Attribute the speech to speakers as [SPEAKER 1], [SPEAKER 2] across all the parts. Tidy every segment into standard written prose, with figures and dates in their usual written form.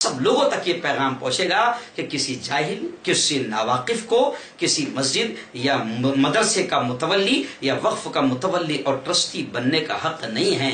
[SPEAKER 1] سب لوگوں تک یہ پیغام پہنچے گا کہ کسی جاہل، کسی ناواقف کو کسی مسجد یا مدرسے کا متولی یا وقف کا متولی اور ٹرسٹی بننے کا حق نہیں ہے۔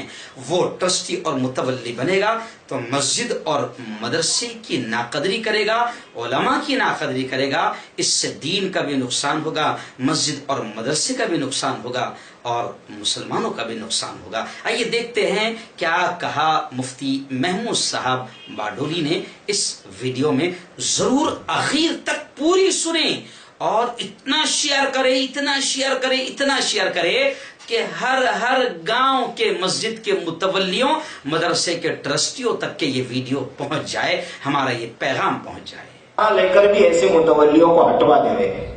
[SPEAKER 1] وہ ٹرسٹی اور متولی بنے گا تو مسجد اور مدرسے کی ناقدری کرے گا، علماء کی ناقدری کرے گا، اس سے دین کا بھی نقصان ہوگا، مسجد اور مدرسے کا بھی نقصان ہوگا اور مسلمانوں کا بھی نقصان ہوگا۔ آئیے دیکھتے ہیں کیا کہا مفتی محمود صاحب باڈولی نے اس ویڈیو میں۔ ضرور آخر تک پوری سنیں اور اتنا شیئر کرے، اتنا شیئر کرے، اتنا شیئر کرے کہ ہر گاؤں کے مسجد کے متولیوں، مدرسے کے ٹرسٹیوں تک کے یہ ویڈیو پہنچ جائے، ہمارا یہ پیغام پہنچ جائے۔
[SPEAKER 2] لے کر بھی ایسے متولیوں کو ہٹوا دے رہے ہیں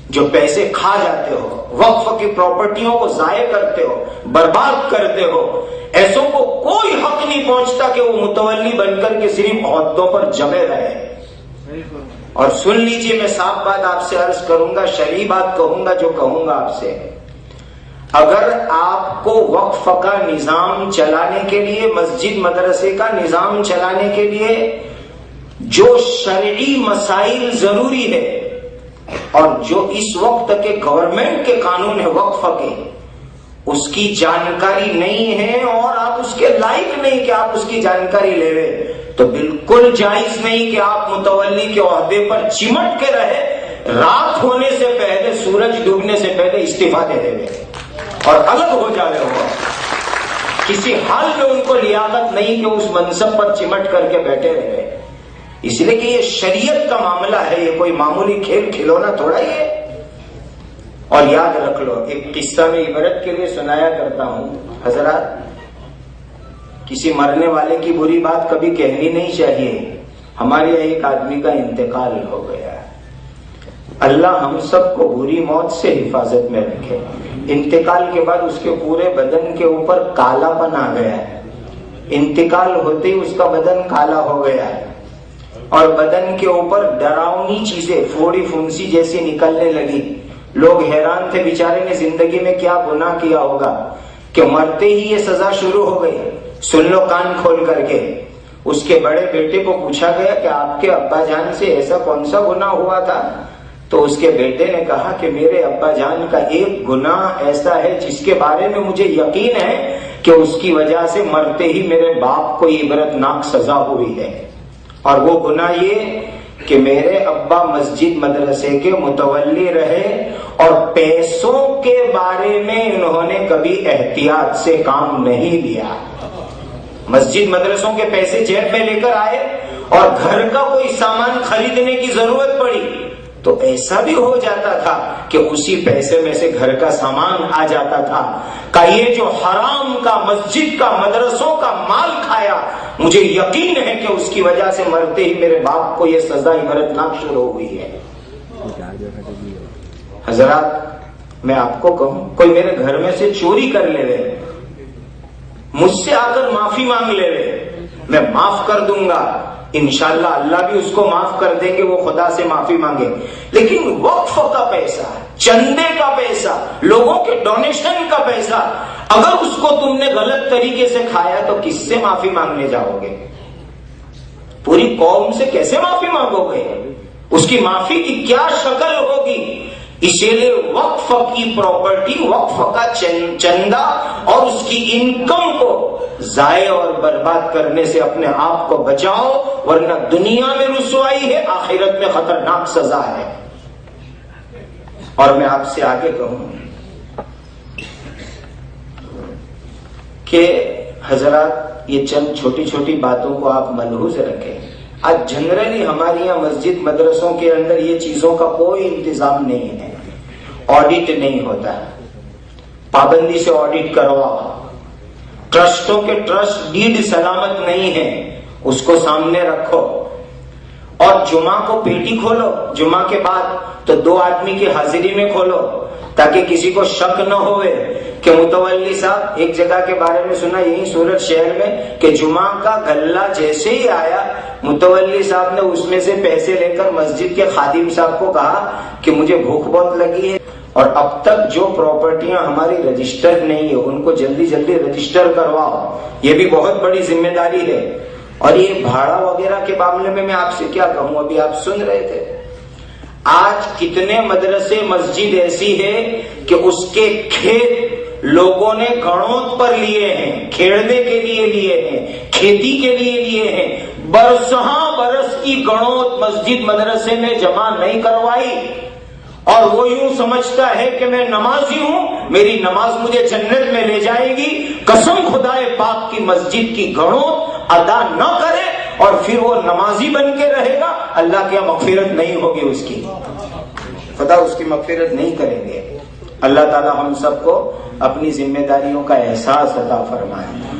[SPEAKER 2] جو پیسے کھا جاتے ہو، وقف کی پراپرٹیوں کو ضائع کرتے ہو، برباد کرتے ہو۔ ایسوں کو کوئی حق نہیں پہنچتا کہ وہ متولی بن کر کے صرف عہدوں پر جمے رہے۔ اور سن لیجئے، میں صاف بات آپ سے عرض کروں گا، شرعی بات کہوں گا جو کہوں گا آپ سے۔ اگر آپ کو وقف کا نظام چلانے کے لیے، مسجد مدرسے کا نظام چلانے کے لیے جو شرعی مسائل ضروری ہے اور جو اس وقت کے گورنمنٹ کے قانون ہے وقف کے، اس کی جانکاری نہیں ہے اور آپ اس کے لائق نہیں کہ آپ اس کی جانکاری لے لیں، تو بالکل جائز نہیں کہ آپ متولی کے عہدے پر چمٹ کے رہے، رات ہونے سے پہلے، سورج ڈوبنے سے پہلے استعفا دے دے اور الگ ہو جائے ہو۔ کسی حال میں ان کو لیاقت نہیں کہ اس منصب پر چمٹ کر کے بیٹھے رہے، اس لیے کہ یہ شریعت کا معاملہ ہے، یہ کوئی معمولی کھیل کھلونا تھوڑا ہی ہے۔ اور یاد رکھ لو، ایک قصہ میں عبرت کے لیے سنایا کرتا ہوں حضرات، کسی مرنے والے کی بری بات کبھی کہنی نہیں چاہیے۔ ہمارے یہاں ایک آدمی کا انتقال ہو گیا، اللہ ہم سب کو بری موت سے حفاظت میں رکھے۔ انتقال کے بعد اس کے پورے بدن کے اوپر کالا پن آ گیا ہے، انتقال ہوتے ہی اس کا بدن کالا ہو گیا ہے اور بدن کے اوپر ڈراؤنی چیزیں پھوڑی پھنسی جیسی نکلنے لگی۔ لوگ حیران تھے، بیچارے نے زندگی میں کیا گناہ کیا ہوگا کہ مرتے ہی یہ سزا شروع ہو گئی۔ سن لو کان کھول کر کے، اس کے بڑے بیٹے کو پوچھا گیا کہ آپ کے ابا جان سے ایسا کون سا گناہ ہوا تھا؟ تو اس کے بیٹے نے کہا کہ میرے ابا جان کا ایک گناہ ایسا ہے جس کے بارے میں مجھے یقین ہے کہ اس کی وجہ سے مرتے ہی میرے باپ کو عبرتناک سزا ہوئی ہے، اور وہ گناہ یہ کہ میرے ابا مسجد مدرسے کے متولی رہے اور پیسوں کے بارے میں انہوں نے کبھی احتیاط سے کام نہیں لیا۔ مسجد مدرسوں کے پیسے جیب میں لے کر آئے اور گھر کا کوئی سامان خریدنے کی ضرورت پڑی تو ایسا بھی ہو جاتا تھا کہ اسی پیسے میں سے گھر کا سامان آ جاتا تھا۔ کہ یہ جو حرام کا مسجد کا مدرسوں کا مال کھایا، مجھے یقین ہے کہ اس کی وجہ سے مرتے ہی میرے باپ کو یہ سزا عبرتناک شروع ہوئی ہے۔ حضرات میں آپ کو کہوں، کوئی میرے گھر میں سے چوری کر لے رہے، مجھ سے آ کر معافی مانگ لے رہے، میں معاف کر دوں گا، انشاءاللہ اللہ بھی اس کو معاف کر دیں گے، وہ خدا سے معافی مانگے۔ لیکن وقف کا پیسہ، چندے کا پیسہ، لوگوں کے ڈونیشن کا پیسہ، اگر اس کو تم نے غلط طریقے سے کھایا تو کس سے معافی مانگنے جاؤ گے؟ پوری قوم سے کیسے معافی مانگو گے؟ اس کی معافی کی کیا شکل ہوگی؟ اسی لیے وقف کی پراپرٹی، وقف کا چندہ اور اس کی انکم کو ضائع اور برباد کرنے سے اپنے آپ کو بچاؤ، ورنہ دنیا میں رسوائی ہے، آخرت میں خطرناک سزا ہے۔ اور میں آپ سے آگے کہوں کہ حضرات یہ چند چھوٹی چھوٹی باتوں کو آپ ملحوظ رکھیں۔ آج جنرلی ہمارے یہاں مسجد مدرسوں کے اندر یہ چیزوں کا کوئی انتظام نہیں ہے، آڈٹ نہیں ہوتا، پابندی سے آڈٹ کرواؤ، ٹرسٹوں کے ٹرسٹ ڈیڈ سلامت نہیں ہے، اس کو سامنے رکھو، اور جمعہ کو پیٹی کھولو، جمعہ کے بعد تو 2 آدمی کی حاضری میں کھولو تاکہ کسی کو شک نہ ہوئے کہ متولی صاحب، ایک جگہ کے بارے میں سنا یہی سورت شہر میں کہ جمعہ کا غلہ جیسے ہی آیا، متولی صاحب نے اس میں سے پیسے لے کر مسجد کے خادم صاحب کو کہا کہ مجھے بھوک بہت لگی ہے، اور اب تک جو پراپرٹیاں ہماری رجسٹر نہیں ہے ان کو جلدی جلدی رجسٹر کرواؤ، یہ بھی بہت بڑی ذمہ داری ہے۔ اور یہ بھاڑا وغیرہ کے معاملے میں آپ سے کیا کہوں، ابھی آپ سن رہے تھے، آج کتنے مدرسے مسجد ایسی ہے کہ اس کے کھیت لوگوں نے گھڑوت پر لیے ہیں، کھیڑنے کے لیے لیے ہیں، کھیتی کے لیے لیے ہیں، برسہاں برس کی گھڑوت مسجد مدرسے نے جمع نہیں کروائی، اور وہ یوں سمجھتا ہے کہ میں نمازی ہوں، میری نماز مجھے جنت میں لے جائے گی، قسم خدائے پاک کی مسجد کی گھڑوت ادا نہ کرے اور پھر وہ نمازی بن کے رہے گا، اللہ کی مغفرت نہیں ہوگی، اس کی خدا اس کی مغفرت نہیں کریں گے۔ اللہ تعالی ہم سب کو اپنی ذمہ داریوں کا احساس عطا فرمائے۔